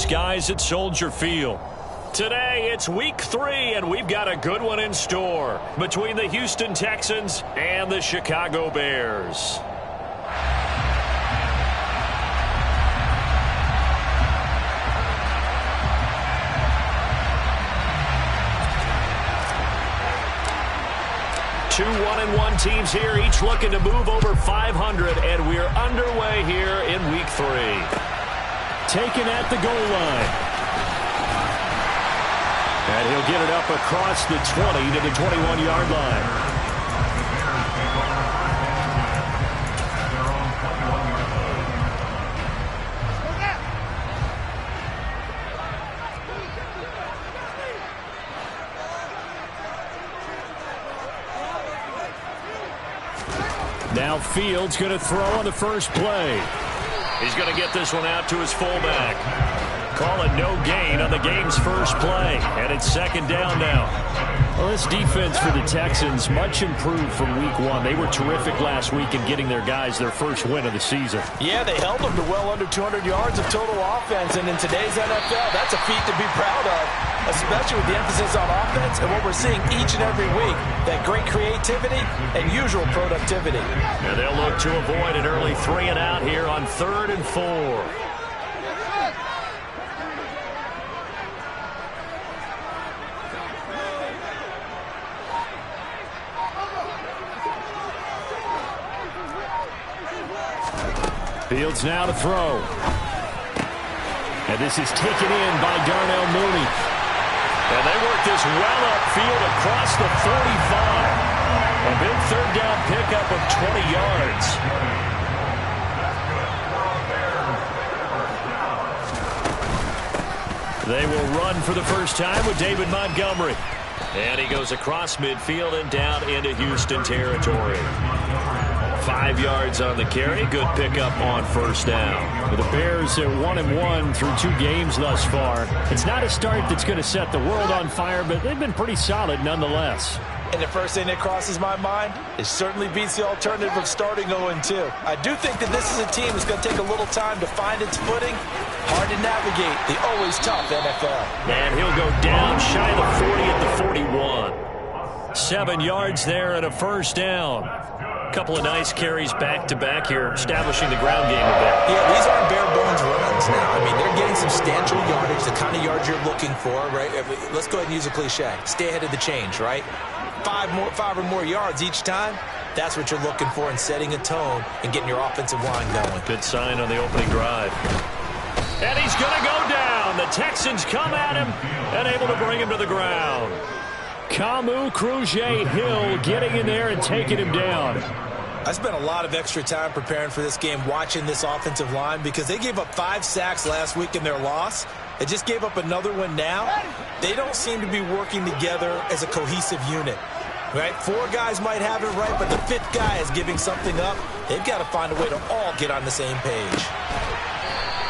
skies at Soldier Field. Today, it's week 3, and we've got a good one in store between the Houston Texans and the Chicago Bears. Two 1-1 teams here, each looking to move over 500, and we're underway here in week 3. Taken at the goal line. And he'll get it up across the 20 to the 21-yard line. Now Fields going to throw on the first play. He's going to get this one out to his fullback. Call it no gain on the game's first play. And it's second down now. Well, this defense for the Texans, much improved from week 1. They were terrific last week in getting their guys their first win of the season. Yeah, they held them to well under 200 yards of total offense. And in today's NFL, that's a feat to be proud of, especially with the emphasis on offense and what we're seeing each and every week, that great creativity and usual productivity. And they'll look to avoid an early 3 and out here on 3rd and 4. Fields now to throw. And this is taken in by Darnell Mooney. And they work this well upfield across the 45. A big third down pickup of 20 yards. They will run for the first time with David Montgomery. And he goes across midfield and down into Houston territory. 5 yards on the carry. Good pickup on first down. The Bears are 1-1 through 2 games thus far. It's not a start that's going to set the world on fire, but they've been pretty solid nonetheless. And the first thing that crosses my mind, it certainly beats the alternative of starting 0-2. I do think that this is a team that's going to take a little time to find its footing. Hard to navigate the always tough NFL. And he'll go down shy of the 40 at the 41. 7 yards there and a first down. Couple of nice carries back-to-back here, establishing the ground game a bit. Yeah, these aren't bare-bones runs now. I mean, they're getting substantial yardage, the kind of yards you're looking for, right? Let's go ahead and use a cliche. Stay ahead of the change, right? 5 or more yards each time, that's what you're looking for in setting a tone and getting your offensive line going. Good sign on the opening drive. And he's going to go down. The Texans come at him and able to bring him to the ground. Kamu Grugier-Hill getting in there and taking him down. I spent a lot of extra time preparing for this game watching this offensive line because they gave up 5 sacks last week in their loss. They just gave up another one now. They don't seem to be working together as a cohesive unit. Right? 4 guys might have it right, but the 5th guy is giving something up. They've got to find a way to all get on the same page.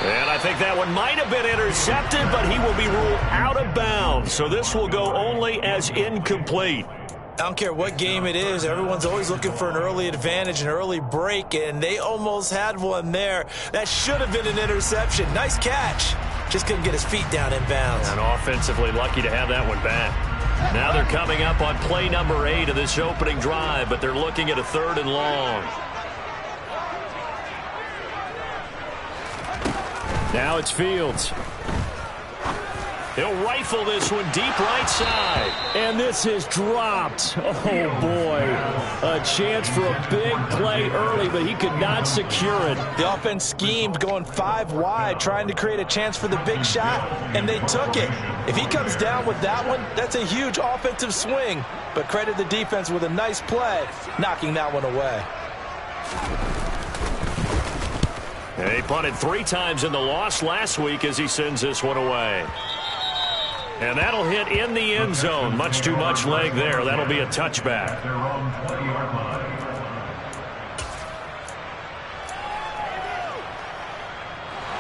And I think that one might have been intercepted, but he will be ruled out of bounds. So this will go only as incomplete. I don't care what game it is. Everyone's always looking for an early advantage, an early break, and they almost had one there. That should have been an interception. Nice catch. Just couldn't get his feet down in bounds. And offensively lucky to have that one back. Now they're coming up on play number 8 of this opening drive, but they're looking at a 3rd and long. Now it's Fields. He'll rifle this one deep right side. And this is dropped. Oh, boy. A chance for a big play early, but he could not secure it. The offense schemed going 5 wide, trying to create a chance for the big shot, and they took it. If he comes down with that one, that's a huge offensive swing. But credit the defense with a nice play, knocking that one away. And he punted 3 times in the loss last week as he sends this one away. And that'll hit in the end zone. Much too much leg there. That'll be a touchback.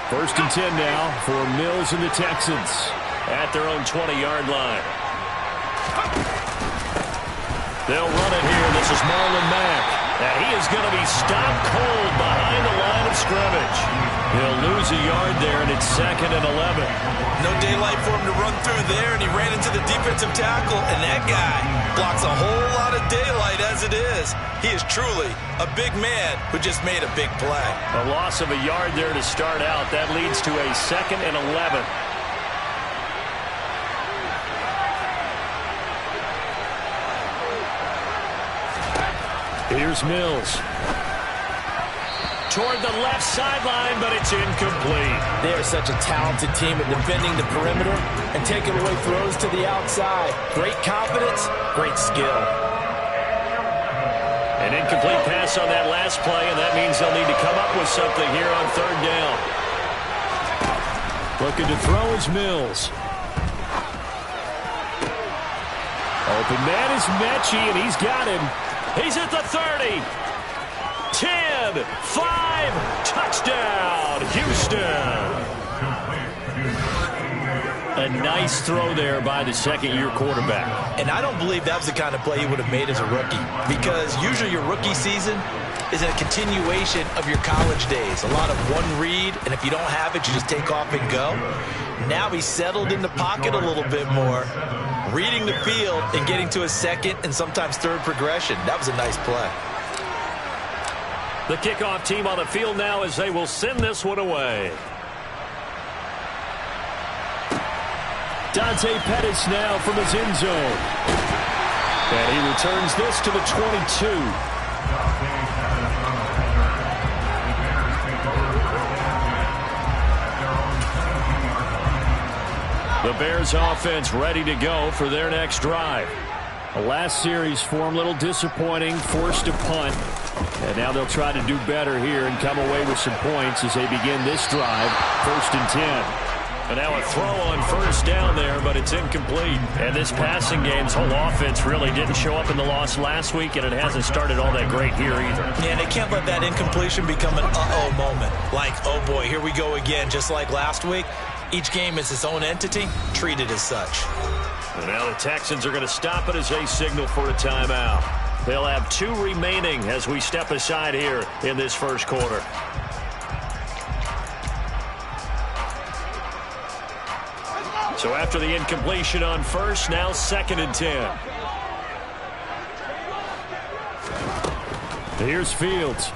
First and 10 now for Mills and the Texans. At their own 20-yard line. They'll run it here. This is Marlon Mack. And he is going to be stopped cold behind the line of scrimmage. He'll lose a yard there, and it's 2nd and 11. No daylight for him to run through there, and he ran into the defensive tackle, and that guy blocks a whole lot of daylight as it is. He is truly a big man who just made a big play. A loss of a yard there to start out. That leads to a 2nd and 11. Here's Mills. Toward the left sideline, but it's incomplete. They are such a talented team at defending the perimeter and taking away throws to the outside. Great confidence, great skill. An incomplete pass on that last play, and that means they'll need to come up with something here on 3rd down. Looking to throw is Mills. Open man is Mechie, and he's got him. He's at the 30. 10, 5, touchdown, Houston. A nice throw there by the second-year quarterback. And I don't believe that was the kind of play he would have made as a rookie, because usually your rookie season is a continuation of your college days. A lot of one read, and if you don't have it, you just take off and go. Now he's settled in the pocket a little bit more, reading the field and getting to a second and sometimes third progression. That was a nice play. The kickoff team on the field now as they will send this one away. Dante Pettis now from his end zone. And he returns this to the 22. The Bears offense ready to go for their next drive. The last series for them, a little disappointing, forced a punt. And now they'll try to do better here and come away with some points as they begin this drive. 1st and 10. And now a throw on 1st down there, but it's incomplete. And this passing game's whole offense really didn't show up in the loss last week, and it hasn't started all that great here either. Yeah, they can't let that incompletion become an uh-oh moment. Like, oh boy, here we go again, just like last week. Each game is its own entity, treated as such. And now the Texans are going to stop it as they signal for a timeout. They'll have 2 remaining as we step aside here in this first quarter. So after the incompletion on 1st, now 2nd and 10. Here's Fields.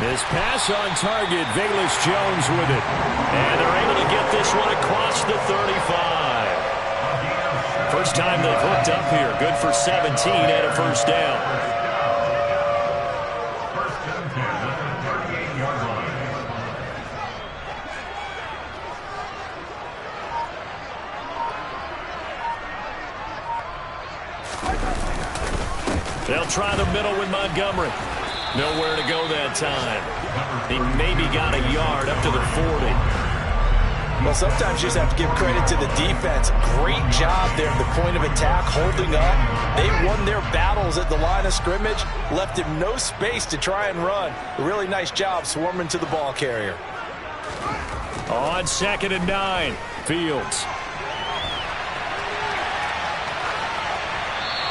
This pass on target, Velus Jones with it. And they're able to get this one across the 35. First time they've hooked up here. Good for 17 and a 1st down. They'll try the middle with Montgomery. Nowhere to go that time. He maybe got a yard up to the 40. Well, sometimes you just have to give credit to the defense. Great job there at the point of attack, holding up. They won their battles at the line of scrimmage, left him no space to try and run. A really nice job swarming to the ball carrier. On 2nd and 9, Fields.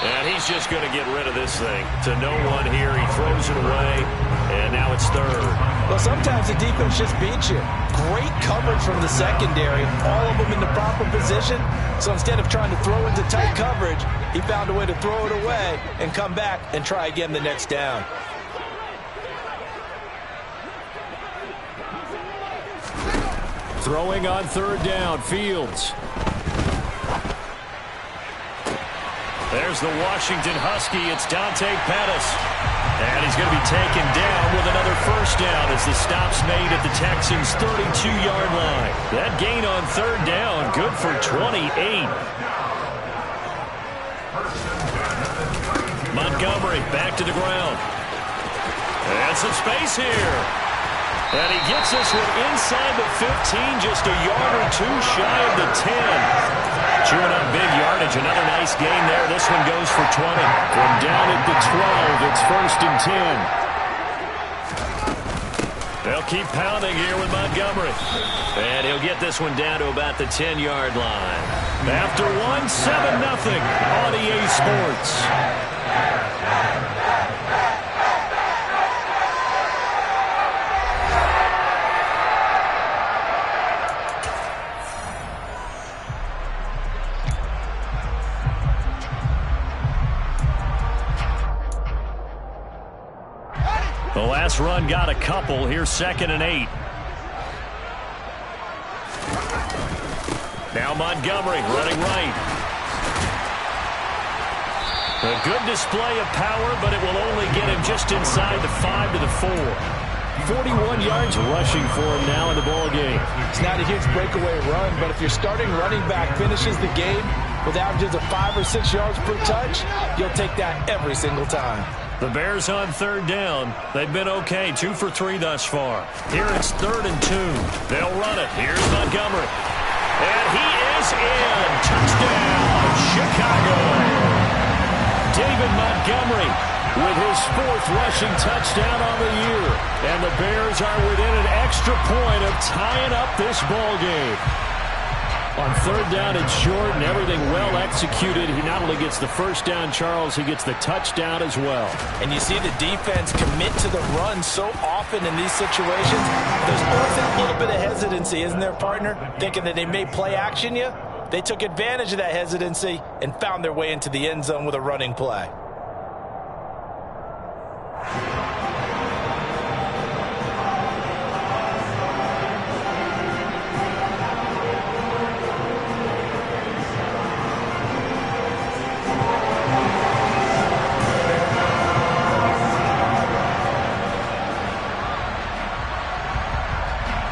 And he's just going to get rid of this thing. To no one here. He throws it away. And now it's 3rd. Well, sometimes the defense just beats you. Great coverage from the secondary. All of them in the proper position. So instead of trying to throw into tight coverage, he found a way to throw it away and come back and try again the next down. Throwing on 3rd down, Fields. There's the Washington Husky. It's Dante Pettis. And he's going to be taken down with another 1st down as the stop's made at the Texans' 32-yard line. That gain on 3rd down, good for 28. Montgomery back to the ground. And some space here. And he gets this one inside the 15, just a yard or 2 shy of the 10. Chewing up big yardage. Another nice gain there. This one goes for 20. From down at the 12, it's 1st and 10. They'll keep pounding here with Montgomery. And he'll get this one down to about the 10-yard line. After one, 7-0 on EA Sports. The last run got a couple. Here's 2nd and 8. Now Montgomery running right. A good display of power, but it will only get him just inside the 5 to the 4. 41 yards rushing for him now in the ball game. It's not a huge breakaway run, but if your starting running back finishes the game with averages of 5 or 6 yards per touch, you'll take that every single time. The Bears on 3rd down. They've been okay, 2 for 3 thus far. Here it's 3rd and 2. They'll run it. Here's Montgomery. And he is in. Touchdown, Chicago. David Montgomery with his 4th rushing touchdown on the year. And the Bears are within an extra point of tying up this ball game. On 3rd down and short and everything well executed, he not only gets the first down, Charles, he gets the touchdown as well. And you see the defense commit to the run so often in these situations. There's always that little bit of hesitancy, isn't there, partner? Thinking that they may play action you. They took advantage of that hesitancy and found their way into the end zone with a running play.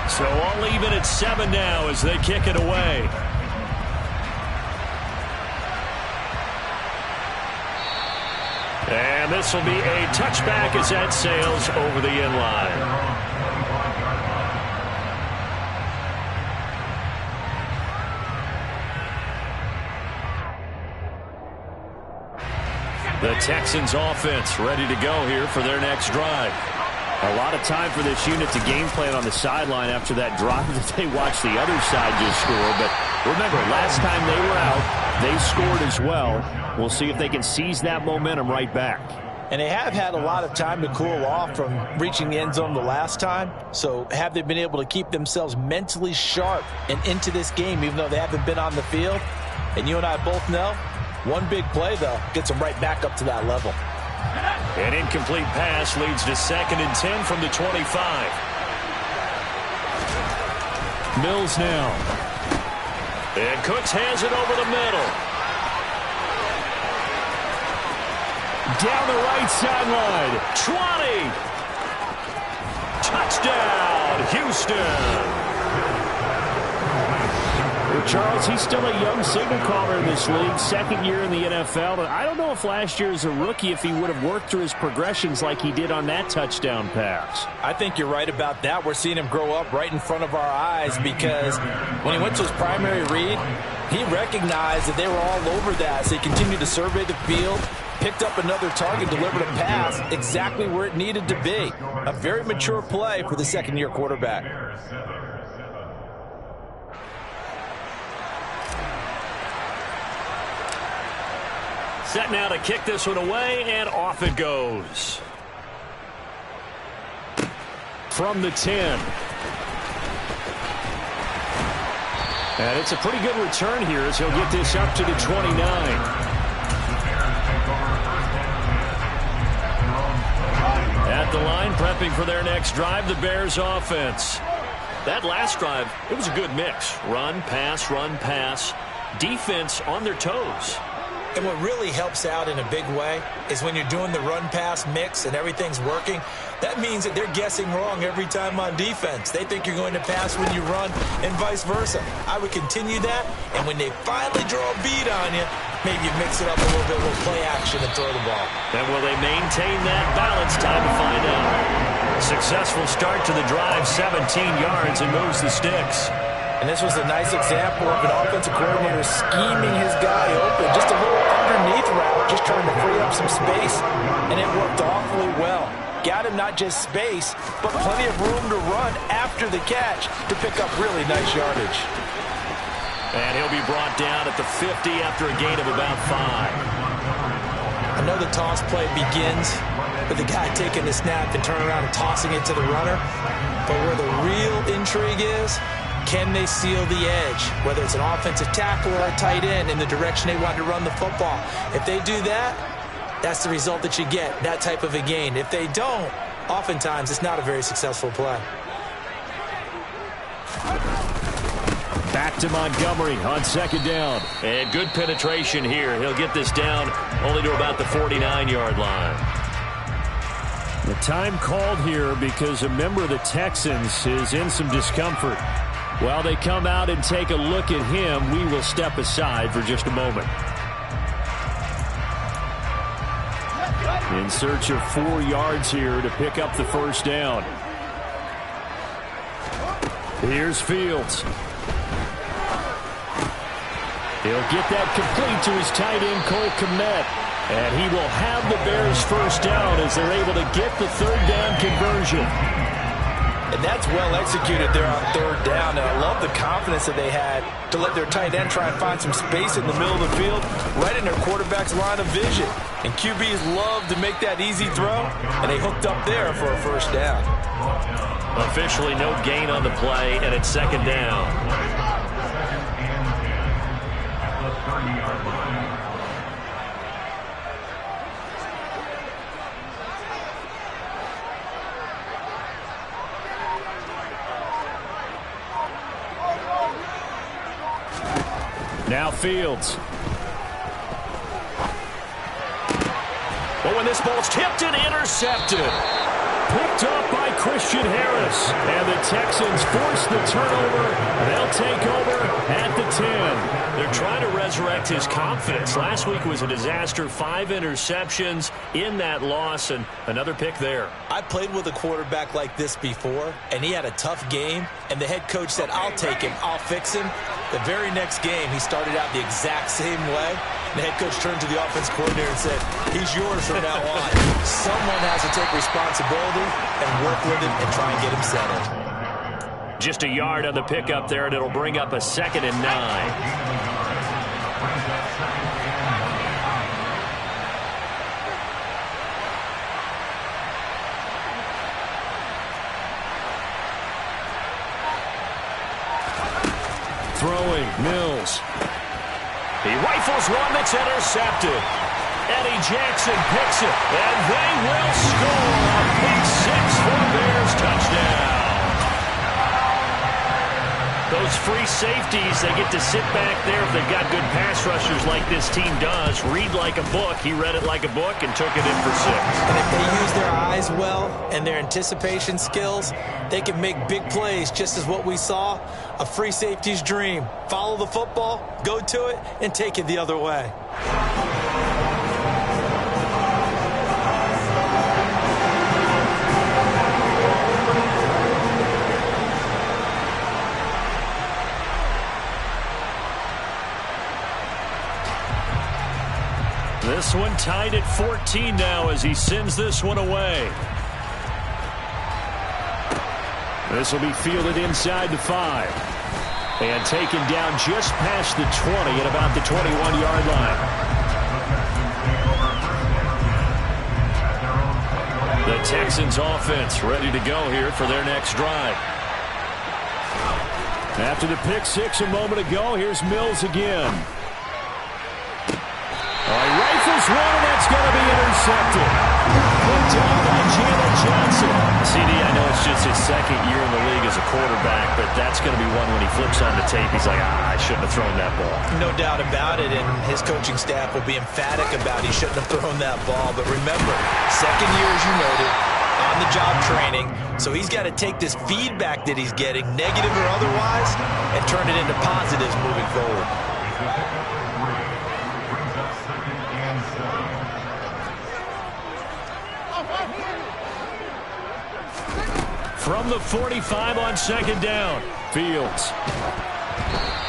So all even at 7 now as they kick it away. And this will be a touchback as that sails over the end line. The Texans offense ready to go here for their next drive. A lot of time for this unit to game plan on the sideline after that drive that they watched the other side just score. But remember, last time they were out, they scored as well. We'll see if they can seize that momentum right back. And they have had a lot of time to cool off from reaching the end zone the last time. So have they been able to keep themselves mentally sharp and into this game even though they haven't been on the field? And you and I both know, one big play, though, gets them right back up to that level. An incomplete pass leads to 2nd and 10 from the 25. Mills now. And Cooks has it over the middle. Down the right sideline. 20. Touchdown, Houston. Well, Charles, he's still a young signal caller in this league, 2nd year in the NFL. But I don't know if last year as a rookie, if he would have worked through his progressions like he did on that touchdown pass. I think you're right about that. We're seeing him grow up right in front of our eyes because when he went to his primary read, he recognized that they were all over that. So he continued to survey the field, picked up another target, delivered a pass exactly where it needed to be. A very mature play for the 2nd-year quarterback. Set now to kick this one away, and off it goes. From the 10. And it's a pretty good return here as he'll get this up to the 29. At the line, prepping for their next drive, the Bears offense. That last drive, it was a good mix. Run, pass, defense on their toes. And what really helps out in a big way is when you're doing the run-pass mix and everything's working, that means that they're guessing wrong every time on defense. They think you're going to pass when you run and vice versa. I would continue that, and when they finally draw a bead on you, maybe you mix it up a little bit with play action and throw the ball. And will they maintain that balance? Time to find out. Successful start to the drive, 17 yards, and moves the sticks. And this was a nice example of an offensive coordinator scheming his guy open. Just a little underneath route, just trying to free up some space, and it worked awfully well. Got him not just space, but plenty of room to run after the catch to pick up really nice yardage. And he'll be brought down at the 50 after a gain of about 5. I know the toss play begins with the guy taking the snap and turning around and tossing it to the runner. But where the real intrigue is, can they seal the edge, whether it's an offensive tackle or a tight end, in the direction they want to run the football? If they do that, that's the result that you get, that type of a gain. If they don't, oftentimes it's not a very successful play. Back to Montgomery on second down. And good penetration here. He'll get this down only to about the 49-yard line. The time called here because a member of the Texans is in some discomfort. While they come out and take a look at him, we will step aside for just a moment. In search of 4 yards here to pick up the first down. Here's Fields. He'll get that complete to his tight end, Cole Kmet. And he will have the Bears first down as they're able to get the third down conversion. And that's well executed there on third down. And I love the confidence that they had to let their tight end try and find some space in the middle of the field, right in their quarterback's line of vision. And QBs love to make that easy throw, and they hooked up there for a first down. Officially no gain on the play, and it's second down. Now Fields. But when this ball's tipped and intercepted. Picked up by Christian Harris. And the Texans force the turnover. They'll take over at the 10. They're trying to resurrect his confidence. Last week was a disaster. 5 interceptions in that loss, and another pick there. I played with a quarterback like this before, and he had a tough game, and the head coach said, I'll take him, I'll fix him. The very next game, he started out the exact same way. The head coach turned to the offense coordinator and said, he's yours from now on. Someone has to take responsibility and work with him and try and get him settled. Just a yard on the pickup there, and it'll bring up a 2nd and 9. Throwing, Mills. He rifles one that's intercepted. Eddie Jackson picks it, and they will score a pick 6 for Bears touchdown. Those free safeties, they get to sit back there if they've got good pass rushers like this team does. Read like a book. He read it like a book and took it in for 6. And if they use their eyes well and their anticipation skills, they can make big plays, just as what we saw. A free safety's dream. Follow the football, go to it, and take it the other way. This one tied at 14 now as he sends this one away. This will be fielded inside the 5. And taken down just past the 20 at about the 21-yard line. The Texans offense ready to go here for their next drive. After the pick 6 a moment ago, here's Mills again. He rifles one, and that's going to be intercepted. Put down by Jalen Johnson. CD, I know it's just his 2nd year in the league as a quarterback, but that's going to be one when he flips on the tape. He's like, I shouldn't have thrown that ball. No doubt about it, and his coaching staff will be emphatic about he shouldn't have thrown that ball. But remember, 2nd year, as you noted, on-the-job training, so he's got to take this feedback that he's getting, negative or otherwise, and turn it into positives moving forward. From the 45 on 2nd down, Fields.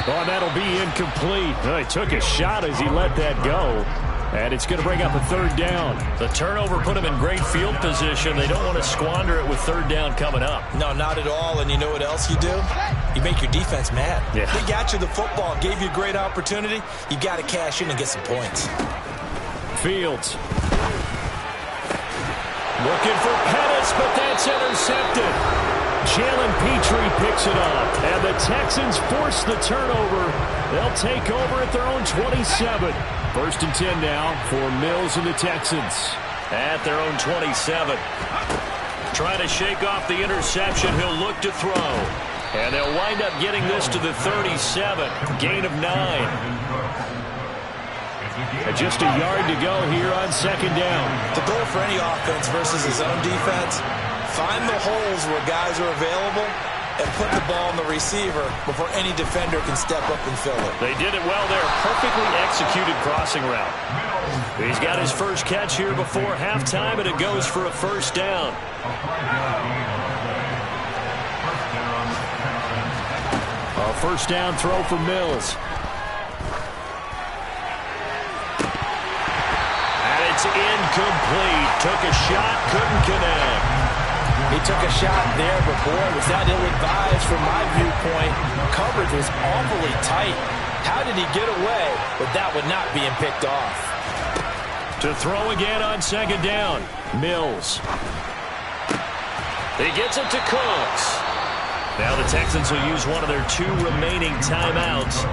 Oh, that'll be incomplete. Oh, he took a shot as he let that go. And it's going to bring up a 3rd down. The turnover put him in great field position. They don't want to squander it with 3rd down coming up. No, not at all. And you know what else you do? You make your defense mad. Yeah. They got you the football, gave you a great opportunity. You got to cash in and get some points. Fields. Looking for Pettis, but that's intercepted. Jalen Petrie picks it up, and the Texans force the turnover. They'll take over at their own 27. 1st and 10 now for Mills and the Texans. At their own 27. Trying to shake off the interception. He'll look to throw. And they'll wind up getting this to the 37. Gain of 9. And just a yard to go here on 2nd down. The goal for any offense versus his own defense, find the holes where guys are available and put the ball on the receiver before any defender can step up and fill it. They did it well there. Perfectly executed crossing route. He's got his first catch here before halftime, and it goes for a 1st down. A 1st down throw for Mills. And it's incomplete. Took a shot, couldn't connect. He took a shot there, but boy, was that ill-advised from my viewpoint. Coverage was awfully tight. How did he get away with that one not being picked off? To throw again on 2nd down. Mills. He gets it to Cooks. Now the Texans will use one of their 2 remaining timeouts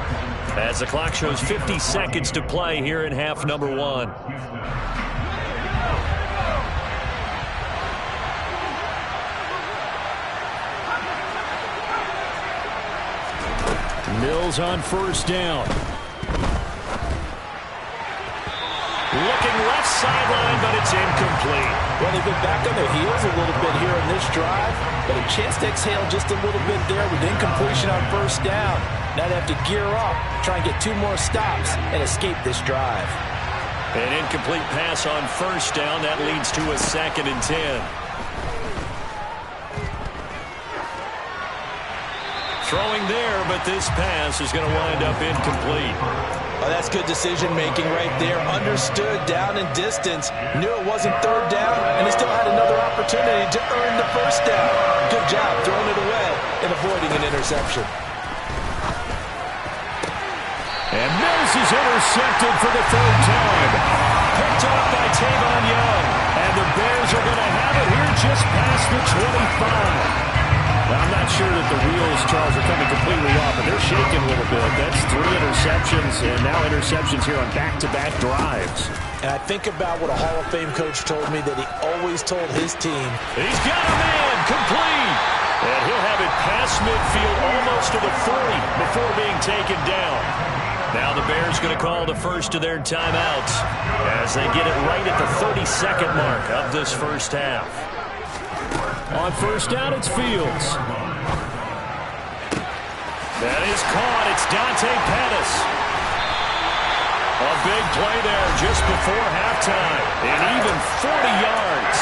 as the clock shows 50 seconds to play here in half number 1. Mills on 1st down. Looking left sideline, but it's incomplete. Well, they've been back on their heels a little bit here on this drive, but a chance to exhale just a little bit there with incompletion on 1st down. Now they have to gear up, try and get 2 more stops, and escape this drive. An incomplete pass on 1st down. That leads to a 2nd and 10. Throwing there, but this pass is going to wind up incomplete. Oh, that's good decision-making right there. Understood down and distance. Knew it wasn't 3rd down, and he still had another opportunity to earn the 1st down. Good job throwing it away and avoiding an interception. And Mills is intercepted for the 3rd time. Picked off by Tavon Young. And the Bears are going to have it here just past the 25. Well, I'm not sure that the wheels, Charles, are coming completely off, but they're shaking a little bit. That's 3 interceptions, and now interceptions here on back-to-back drives. And I think about what a Hall of Fame coach told me that he always told his team. He's got a man, complete. And he'll have it past midfield almost to the 40 before being taken down. Now the Bears going to call the first of their timeouts as they get it right at the 32nd mark of this 1st half. On 1st down, it's Fields. That is caught. It's Dante Pettis. A big play there just before halftime. And even 40 yards.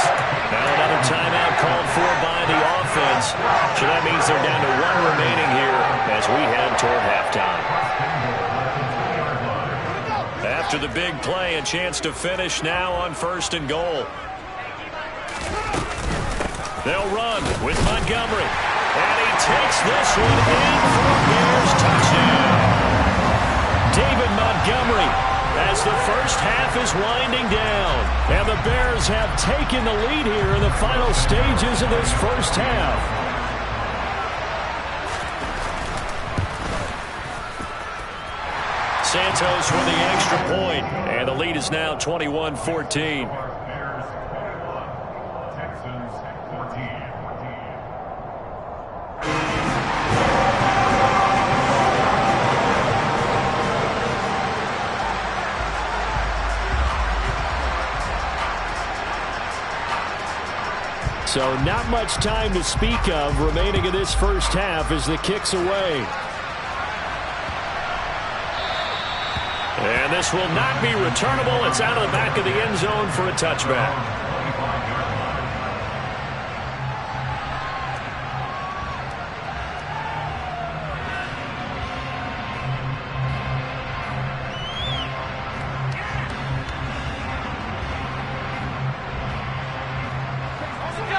Now another timeout called for by the offense. So that means they're down to 1 remaining here as we head toward halftime. After the big play, a chance to finish now on 1st and goal. They'll run with Montgomery. And he takes this one in for a Bears touchdown. David Montgomery as the 1st half is winding down. And the Bears have taken the lead here in the final stages of this 1st half. Santos for the extra point. And the lead is now 21-14. So not much time to speak of remaining in this 1st half as the kick's away. And this will not be returnable. It's out of the back of the end zone for a touchback.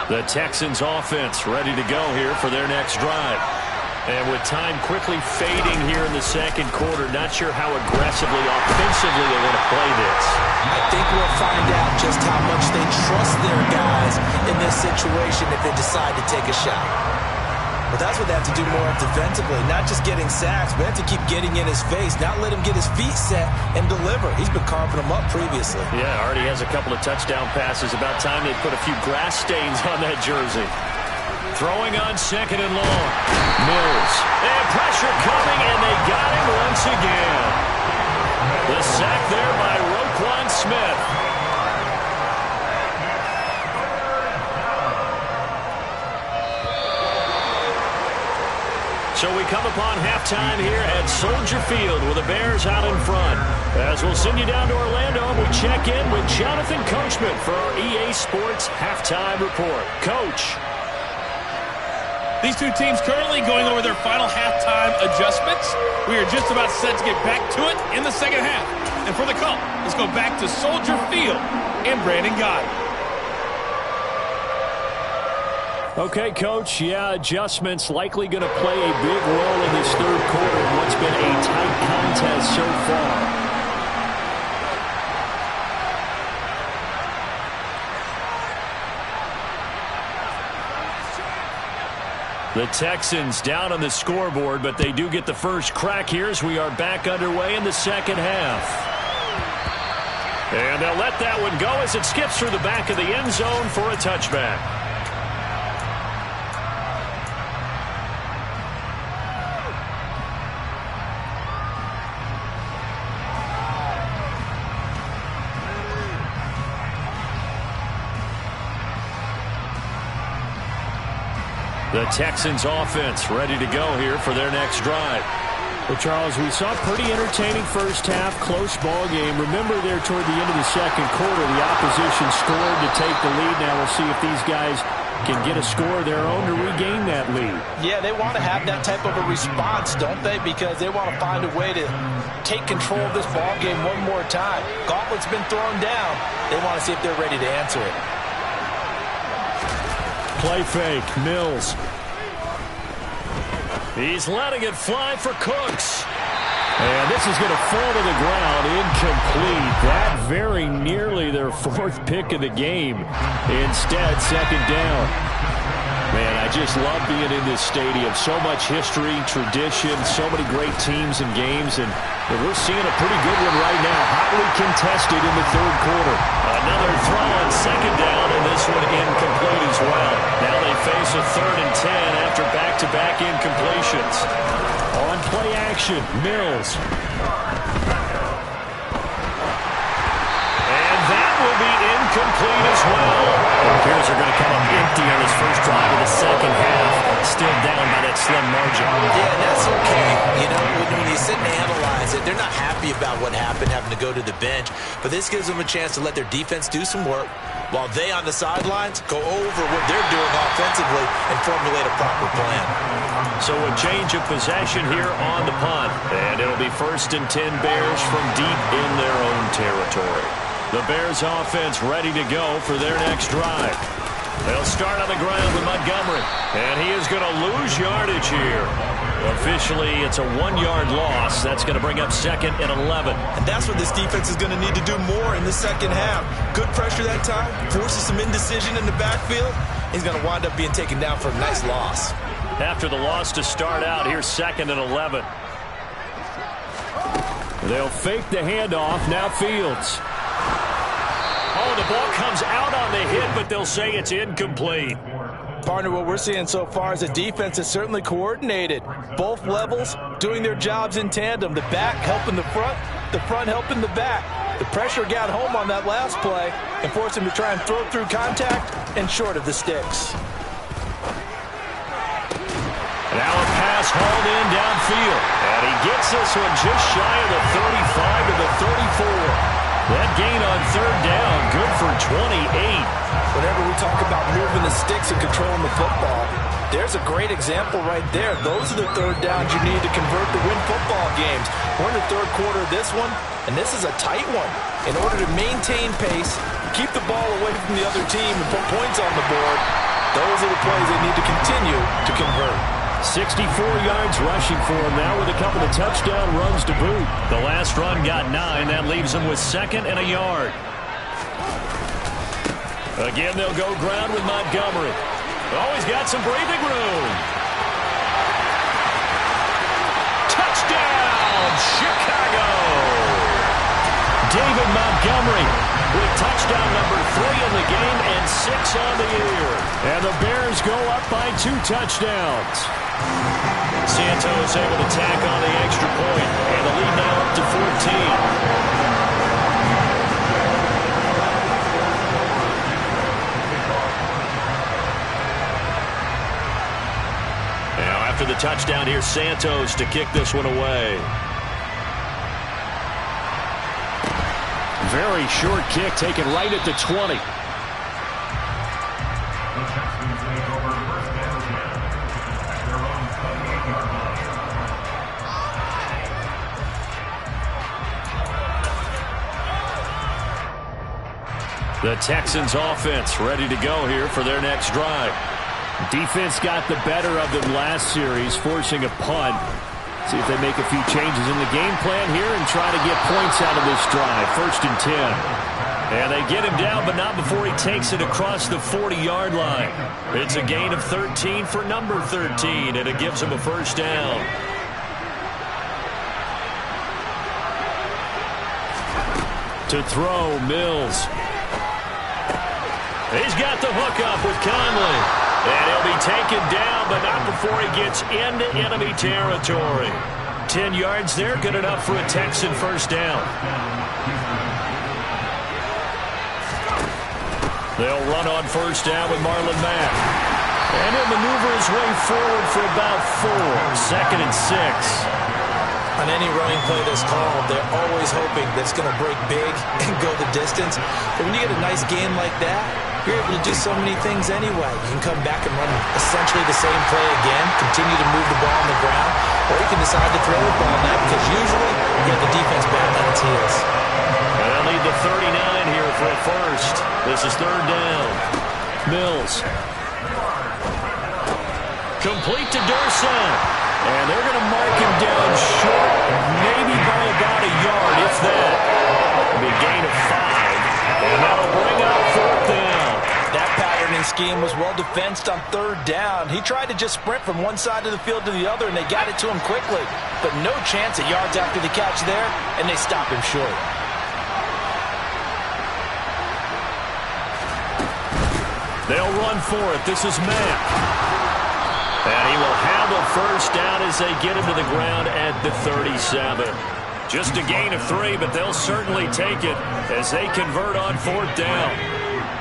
The Texans offense ready to go here for their next drive. And with time quickly fading here in the second quarter, not sure how aggressively, offensively they want to play this. I think we'll find out just how much they trust their guys in this situation if they decide to take a shot. But that's what they have to do more defensively, not just getting sacks, but they have to keep getting in his face, not let him get his feet set and deliver. He's been carving them up previously. Yeah, already has a couple of touchdown passes. About time they put a few grass stains on that jersey. Throwing on second and long. Mills. And pressure coming, and they got him once again. The sack there by Roquan Smith. So we come upon halftime here at Soldier Field with the Bears out in front. As we'll send you down to Orlando, and we check in with Jonathan Coachman for our EA Sports Halftime Report. Coach. These two teams currently going over their final halftime adjustments. We are just about set to get back to it in the second half. And for the call, let's go back to Soldier Field and Brandon Gott. Okay, Coach, yeah, adjustments likely going to play a big role in this third quarter in what's been a tight contest so far. The Texans down on the scoreboard, but they do get the first crack here as we are back underway in the second half. And they'll let that one go as it skips through the back of the end zone for a touchback. The Texans offense ready to go here for their next drive. Well, Charles, we saw a pretty entertaining first half, close ball game. Remember there toward the end of the second quarter, the opposition scored to take the lead. Now we'll see if these guys can get a score of their own to regain that lead. Yeah, they want to have that type of a response, don't they? Because they want to find a way to take control of this ball game one more time. Gauntlet's been thrown down. They want to see if they're ready to answer it. Play fake, Mills. He's letting it fly for Cooks. And this is going to fall to the ground, incomplete. That very nearly their fourth pick of the game. Instead, second down. Man, I just love being in this stadium. So much history, tradition, so many great teams and games. And we're seeing a pretty good one right now. Hotly contested in the third quarter. Another throw on second down, and this one incomplete as well. Now they face a 3rd and 10 after back-to-back incompletions. On play action, Mills. And that will be incomplete as well. The Bears are going to come up empty on this first drive of the second half. Still down by that slim margin. Yeah, that's okay. You know, when you sit and analyze it, they're not happy about what happened, having to go to the bench. But this gives them a chance to let their defense do some work while they on the sidelines go over what they're doing offensively and formulate a proper plan. So a change of possession here on the punt. And it'll be 1st and 10 Bears from deep in their own territory. The Bears offense ready to go for their next drive. They'll start on the ground with Montgomery. And he is going to lose yardage here. Officially, it's a 1-yard loss. That's going to bring up 2nd and 11. And that's what this defense is going to need to do more in the second half. Good pressure that time. Forces some indecision in the backfield. He's going to wind up being taken down for a nice loss. After the loss to start out, here's 2nd and 11. They'll fake the handoff. Now Fields. Oh, the ball comes out on the hit, but they'll say it's incomplete. Partner, what we're seeing so far is the defense is certainly coordinated. Both levels doing their jobs in tandem. The back helping the front helping the back. The pressure got home on that last play and forced him to try and throw through contact and short of the sticks. Now a pass hauled in downfield. And he gets this one just shy of the 35 to the 34. That gain on 3rd down, good for 28. Whenever we talk about moving the sticks and controlling the football, there's a great example right there. Those are the 3rd downs you need to convert to win football games. We're in the 3rd quarter of this one, and this is a tight one. In order to maintain pace, keep the ball away from the other team, and put points on the board, those are the plays they need to continue to convert. 64 yards rushing for him now with a couple of touchdown runs to boot. The last run got 9. That leaves him with 2nd and a yard. Again, they'll go ground with Montgomery. Always got some breathing room. Touchdown, Chicago! David Montgomery with touchdown number 3 in the game and 6 on the year. And the Bears go up by 2 touchdowns. Santos able to tack on the extra point, and the lead now up to 14. After the touchdown, here's Santos to kick this one away. Very short kick taken right at the 20. The Texans offense ready to go here for their next drive. Defense got the better of them last series, forcing a punt. See if they make a few changes in the game plan here and try to get points out of this drive. 1st and 10. And they get him down, but not before he takes it across the 40-yard line. It's a gain of 13 for number 13, and it gives him a 1st down. To throw, Mills. He's got the hookup with Conley. And he'll be taken down, but not before he gets into enemy territory. 10 yards there, good enough for a Texan 1st down. They'll run on 1st down with Marlon Mack. And he'll maneuver his way forward for about 4. 2nd and 6. On any running play that's called, they're always hoping that it's going to break big and go the distance. But when you get a nice game like that, you're able to do so many things anyway. You can come back and run essentially the same play again, continue to move the ball on the ground, or you can decide to throw the ball now because usually you get the defense back on its heels. And they'll need the 39 here for a 1st. This is 3rd down. Mills. Complete to Dorsett. And they're going to mark him down short, maybe by about a yard, if that. It'll be a gain of 5. And that'll bring up 4th down. That patterning scheme was well defensed on 3rd down. He tried to just sprint from one side of the field to the other, and they got it to him quickly. But no chance at yards after the catch there, and they stop him short. They'll run for it. This is Mack. And he will have a 1st down as they get him to the ground at the 37. Just a gain of 3, but they'll certainly take it as they convert on 4th down.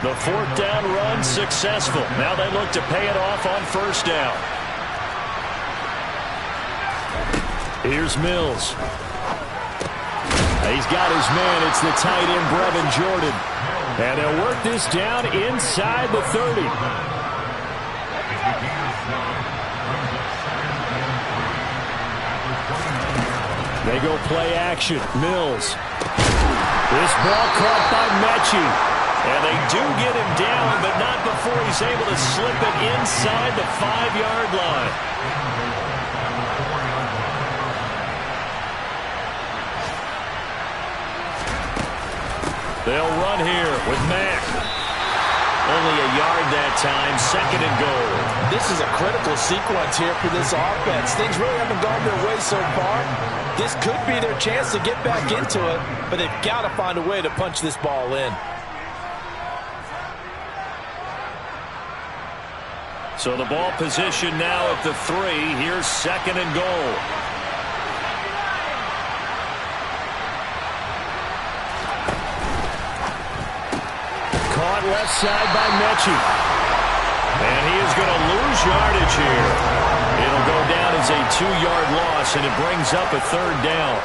The 4th down run successful. Now they look to pay it off on 1st down. Here's Mills. He's got his man. It's the tight end, Brevin Jordan. And they'll work this down inside the 30. They go play action. Mills. This ball caught by Mechie. And they do get him down, but not before he's able to slip it inside the 5-yard line. They'll run here with Mack. Only a yard that time, 2nd and goal. This is a critical sequence here for this offense. Things really haven't gone their way so far. This could be their chance to get back into it, but they've got to find a way to punch this ball in. So the ball position now at the 3. Here's 2nd and goal. Caught left side by Mechie. And he is going to lose yardage here. It'll go down as a 2-yard loss, and it brings up a 3rd down.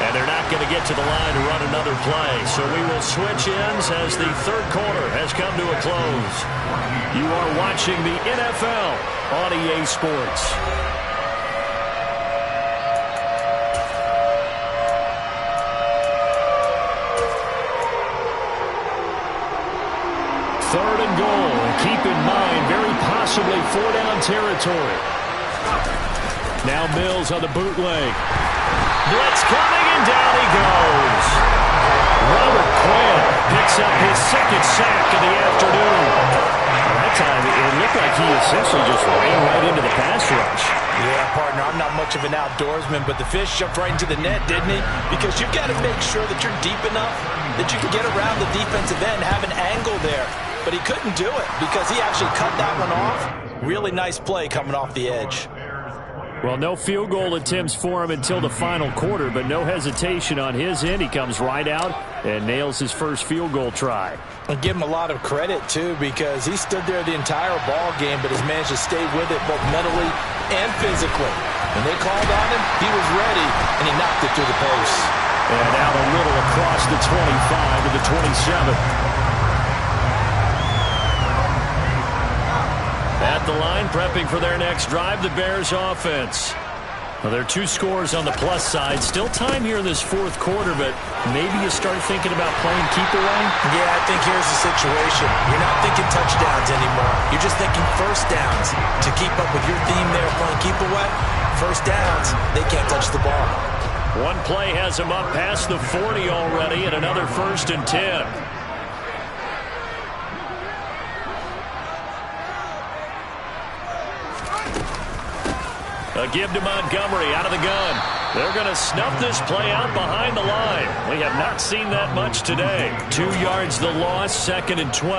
And they're not going to get to the line to run another play. So we will switch ends as the 3rd quarter has come to a close. You are watching the NFL on EA Sports. possibly 4-down territory. Now Mills on the bootleg. Blitz coming, and down he goes. Robert Quinn picks up his second sack of the afternoon. That time, it looked like he essentially just ran right into the pass rush. Yeah, partner, I'm not much of an outdoorsman, but the fish jumped right into the net, didn't he? Because you've got to make sure that you're deep enough that you can get around the defensive end, have an angle there. But he couldn't do it because he actually cut that one off. Really nice play coming off the edge. Well, no field goal attempts for him until the final quarter, but no hesitation on his end. He comes right out and nails his first field goal try. And give him a lot of credit, too, because he stood there the entire ball game, but has managed to stay with it both mentally and physically. When they called on him, he was ready, and he knocked it through the post. And out a little across the 25 to the 27. At the line, prepping for their next drive, the Bears offense. Well, there are 2 scores on the plus side. Still time here in this fourth quarter, but maybe you start thinking about playing keep away? Yeah, I think here's the situation. You're not thinking touchdowns anymore. You're just thinking first downs. To keep up with your theme there, playing keep away, first downs, they can't touch the ball. One play has him up past the 40 already, and another 1st and 10. A give to Montgomery out of the gun. They're going to snuff this play out behind the line. We have not seen that much today. 2 yards the loss, 2nd and 12.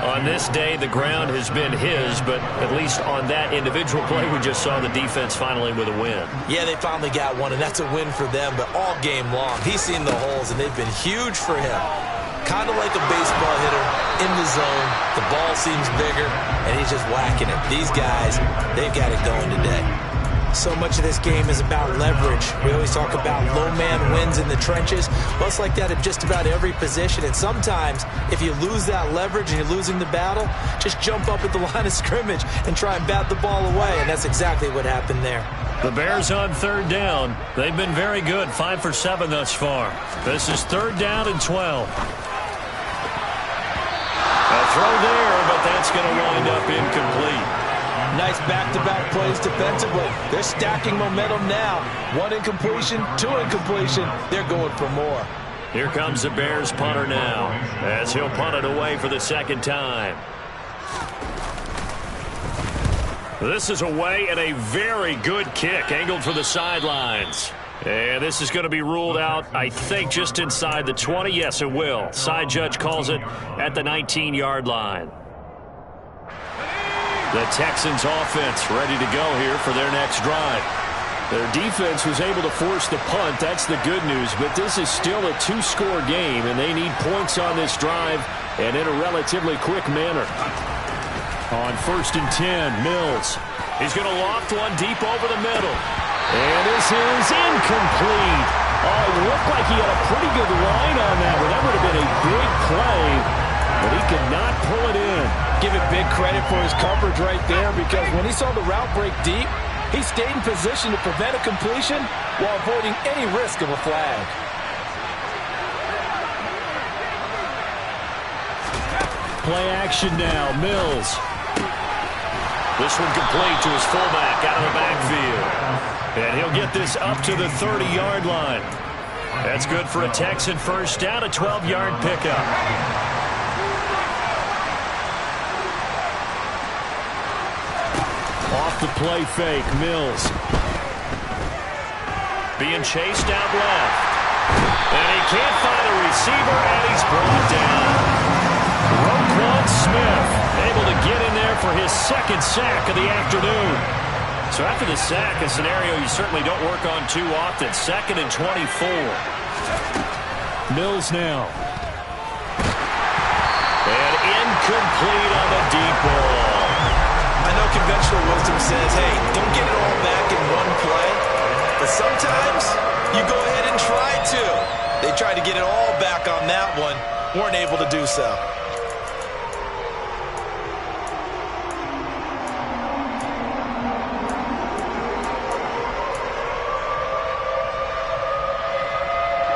On this day, the ground has been his, but at least on that individual play, we just saw the defense finally with a win. Yeah, they finally got one, and that's a win for them, but all game long, he's seen the holes, and they've been huge for him. Kind of like a baseball hitter in the zone. The ball seems bigger, and he's just whacking it. These guys, they've got it going today. So much of this game is about leverage. We always talk about low man wins in the trenches. Well, it's like that at just about every position. And sometimes, if you lose that leverage and you're losing the battle, just jump up at the line of scrimmage and try and bat the ball away. And that's exactly what happened there. The Bears on 3rd down. They've been very good, 5 for 7 thus far. This is 3rd down and 12. A throw there, but that's going to wind up incomplete. Nice back-to-back plays defensively. They're stacking momentum now. 1 incompletion, 2 incompletion. They're going for more. Here comes the Bears punter now, as he'll punt it away for the 2nd time. This is away, and a very good kick angled for the sidelines. And this is going to be ruled out, I think, just inside the 20. Yes, it will. Side judge calls it at the 19-yard line. The Texans offense ready to go here for their next drive. Their defense was able to force the punt. That's the good news. But this is still a 2-score game, and they need points on this drive and in a relatively quick manner. On 1st and 10, Mills. He's going to loft one deep over the middle. And this is incomplete. Oh, it looked like he had a pretty good line on that one. That would have been a big play, but he could not pull it in. Give it big credit for his coverage right there, because when he saw the route break deep, he stayed in position to prevent a completion while avoiding any risk of a flag. Play action now, Mills. This one complete to his fullback out of the backfield. And he'll get this up to the 30-yard line. That's good for a Texan first down, a 12-yard pickup. Off the play fake, Mills. Being chased out left. And he can't find a receiver, and he's brought down. Roquan Smith able to get in there for his 2nd sack of the afternoon. So after the sack, a scenario you certainly don't work on too often. 2nd and 24. Mills now. And incomplete on the deep ball. I know conventional wisdom says, hey, don't get it all back in one play. But sometimes you go ahead and try to. They tried to get it all back on that one. Weren't able to do so.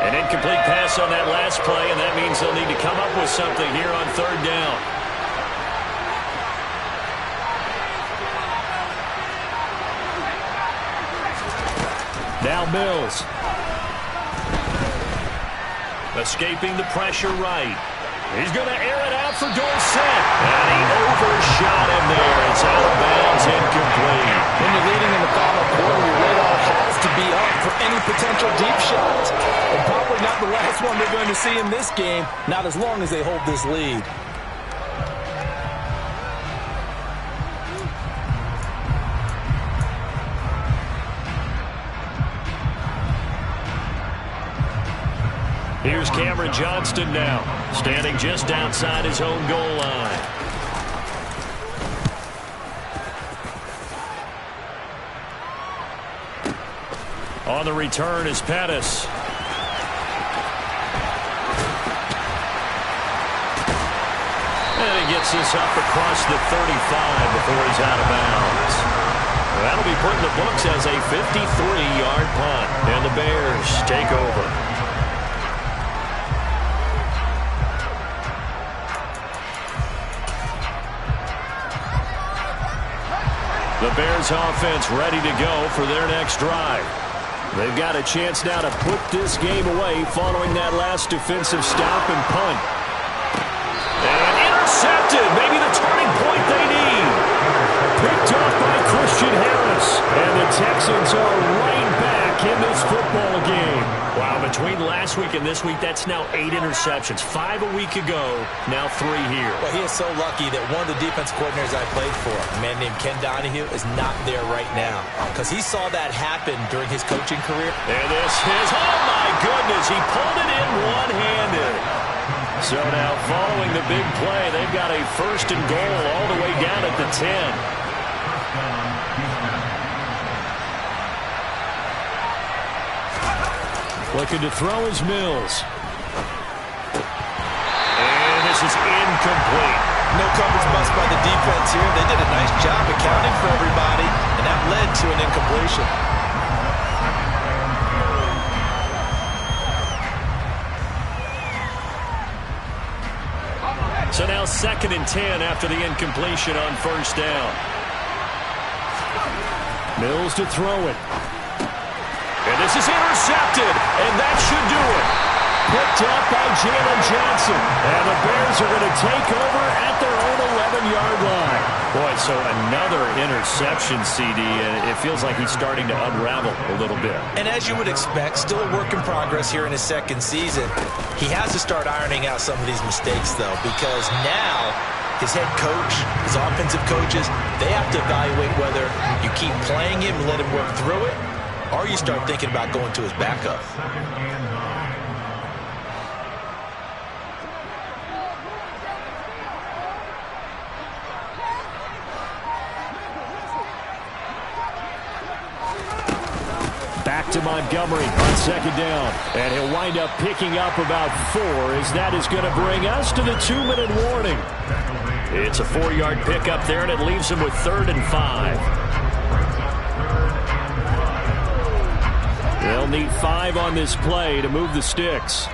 An incomplete pass on that last play, and that means they'll need to come up with something here on 3rd down. Now Mills. Escaping the pressure right. He's going to air it out for Dorsett. And he overshot him there. It's out of bounds, incomplete. When you're leading in the final quarter, your radar has to be up for any potential deep shots. And probably not the last one they're going to see in this game, not as long as they hold this lead. Here's Cameron Johnston now, standing just outside his own goal line. On the return is Pettis. And he gets this up across the 35 before he's out of bounds. That'll be put in the books as a 53-yard punt. And the Bears take over. The Bears offense ready to go for their next drive. They've got a chance now to put this game away following that last defensive stop and punt. And intercepted. Maybe the turning point they need. Picked up by Christian Harris. And the Texans are right back in this football game. Wow, between last week and this week, that's now 8 interceptions. 5 a week ago, now 3 here. Well, he is so lucky that one of the defense coordinators I played for, a man named Ken Donahue, is not there right now. Because he saw that happen during his coaching career. And this is, oh my goodness, he pulled it in one-handed. So now following the big play, they've got a 1st and goal all the way down at the 10. Looking to throw is Mills. And this is incomplete. No coverage bust by the defense here. They did a nice job accounting for everybody, and that led to an incompletion. So now 2nd and 10 after the incompletion on 1st down. Mills to throw it. And this is intercepted, and that should do it. Picked up by Jalen Johnson. And the Bears are going to take over at their own 11-yard line. Boy, so another interception, CD, and it feels like he's starting to unravel a little bit. And as you would expect, still a work in progress here in his 2nd season. He has to start ironing out some of these mistakes, though, because now his head coach, his offensive coaches, they have to evaluate whether you keep playing him and let him work through it, or you start thinking about going to his backup. Back to Montgomery on 2nd down. And he'll wind up picking up about 4 as that is going to bring us to the 2-minute warning. It's a 4-yard pickup there, and it leaves him with 3rd and 5. They'll need 5 on this play to move the sticks.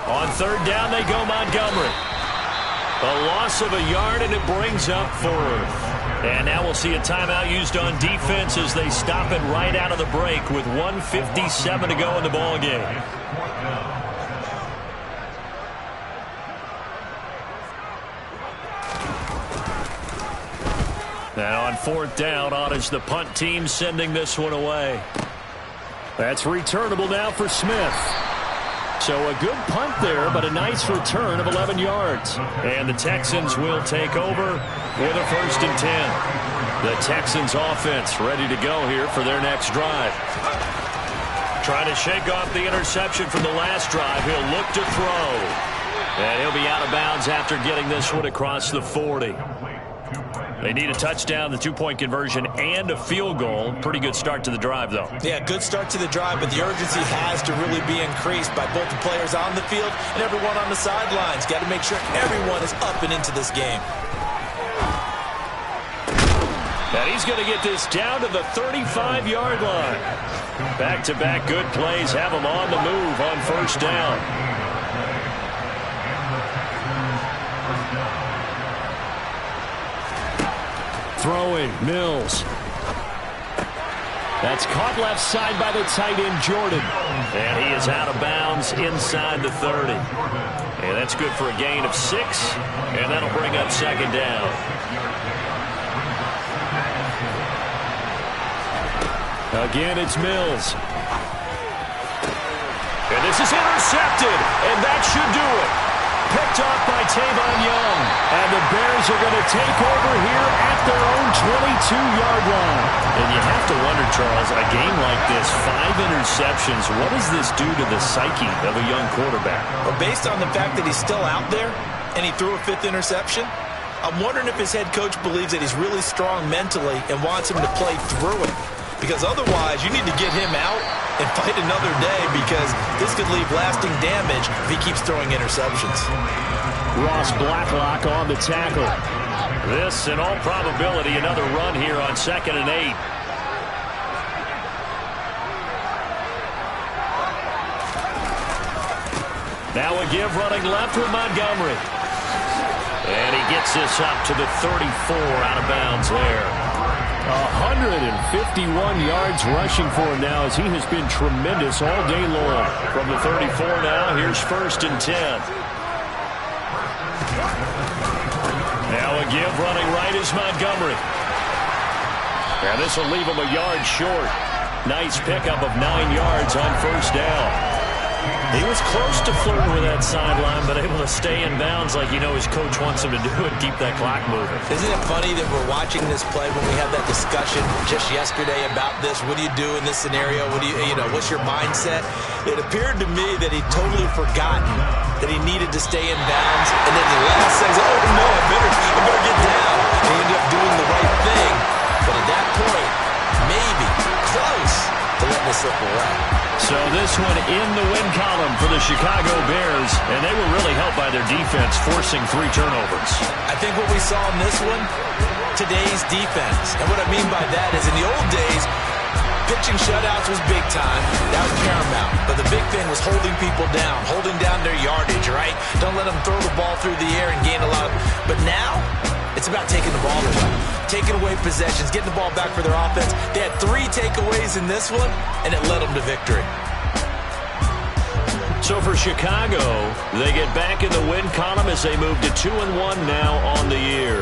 On 3rd down, they go Montgomery. A loss of a yard, and it brings up 4th. And now we'll see a timeout used on defense as they stop it right out of the break with 1:57 to go in the ball game. Now on 4th down, on is the punt team sending this one away. That's returnable now for Smith. So a good punt there, but a nice return of 11 yards. And the Texans will take over with a 1st and 10. The Texans offense ready to go here for their next drive. Trying to shake off the interception from the last drive. He'll look to throw. And he'll be out of bounds after getting this one across the 40. They need a touchdown, the 2-point conversion, and a field goal. Pretty good start to the drive, though. Yeah, good start to the drive, but the urgency has to really be increased by both the players on the field and everyone on the sidelines. Got to make sure everyone is up and into this game. And he's going to get this down to the 35-yard line. Back-to-back good plays have him on the move on 1st down. Throwing, Mills. That's caught left side by the tight end, Jordan. And he is out of bounds inside the 30. And that's good for a gain of 6. And that'll bring up second down. Again, it's Mills. And this is intercepted. And that should do it. Picked off by Tavon Young. And the Bears are going to take over here at their own 22-yard line. And you have to wonder, Charles, a game like this, 5 interceptions, what does this do to the psyche of a young quarterback? Well, based on the fact that he's still out there and he threw a 5th interception, I'm wondering if his head coach believes that he's really strong mentally and wants him to play through it. Because otherwise, you need to get him out and fight another day, because this could leave lasting damage if he keeps throwing interceptions. Ross Blacklock on the tackle. This, in all probability, another run here on 2nd and 8. Now a give running left with Montgomery. And he gets this up to the 34, out of bounds there. 151 yards rushing for him now, as he has been tremendous all day long. From the 34 now, here's 1st and 10. Now a give running right is Montgomery. And this will leave him a yard short. Nice pickup of 9 yards on 1st down. He was close to flirting with that sideline, but able to stay in bounds like you know his coach wants him to do and keep that clock moving. Isn't it funny that we're watching this play when we had that discussion just yesterday about this? What do you do in this scenario? What do you know, what's your mindset? It appeared to me that he'd totally forgotten that he needed to stay in bounds, and then the last second, oh no, I better get down. And he ended up doing the right thing, but at that point, maybe close to letting it slip away. So this one in the win column for the Chicago Bears, and they were really helped by their defense, forcing 3 turnovers. I think what we saw in this one, today's defense. And what I mean by that is in the old days, pitching shutouts was big time. That was paramount. But the big thing was holding people down, holding down their yardage, right? Don't let them throw the ball through the air and gain a lot of... But now, it's about taking the ball away. Taking away possessions, getting the ball back for their offense. They had 3 takeaways in this one, and it led them to victory. So for Chicago, they get back in the win column as they move to 2-1 now on the year.